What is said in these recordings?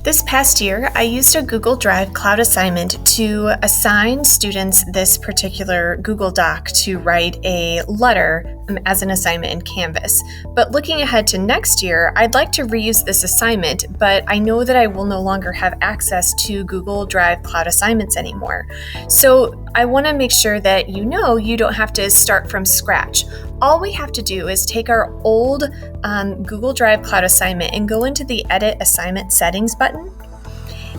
This past year, I used a Google Drive cloud assignment to assign students this particular Google Doc to write a letter as an assignment in Canvas. But looking ahead to next year, I'd like to reuse this assignment, but I know that I will no longer have access to Google Drive cloud assignments anymore. So I want to make sure that you know you don't have to start from scratch. All we have to do is take our old Google Drive cloud assignment and go into the Edit Assignment Settings button.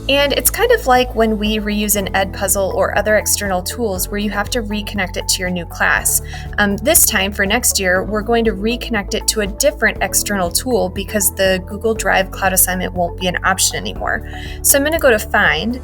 And it's kind of like when we reuse an Edpuzzle or other external tools where you have to reconnect it to your new class. This time for next year, we're going to reconnect it to a different external tool because the Google Drive cloud assignment won't be an option anymore. So I'm going to go to Find.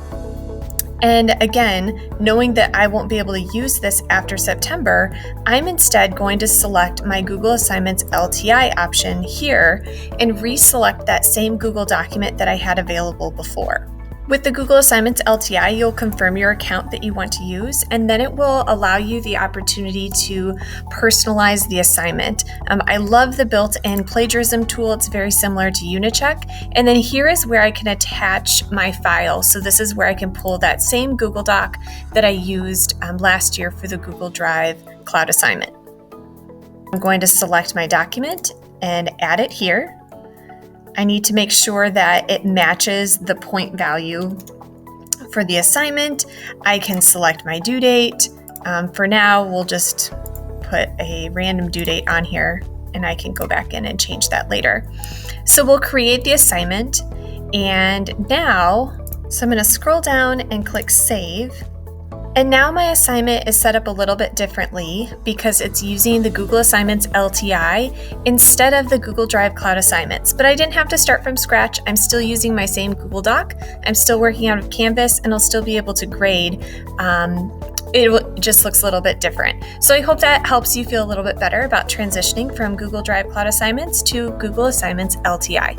And again, knowing that I won't be able to use this after September, I'm instead going to select my Google Assignments LTI option here and reselect that same Google document that I had available before. With the Google Assignments LTI, you'll confirm your account that you want to use, and then it will allow you the opportunity to personalize the assignment. I love the built-in plagiarism tool. It's very similar to Unicheck. And then here is where I can attach my file. So this is where I can pull that same Google Doc that I used last year for the Google Drive cloud assignment. I'm going to select my document and add it here. I need to make sure that it matches the point value for the assignment. I can select my due date. For now, we'll just put a random due date on here, and I can go back in and change that later. So we'll create the assignment, and now, so I'm going to scroll down and click Save. And now my assignment is set up a little bit differently because it's using the Google Assignments LTI instead of the Google Drive Cloud Assignments. But I didn't have to start from scratch. I'm still using my same Google Doc. I'm still working out of Canvas, and I'll still be able to grade. It just looks a little bit different. So I hope that helps you feel a little bit better about transitioning from Google Drive Cloud Assignments to Google Assignments LTI.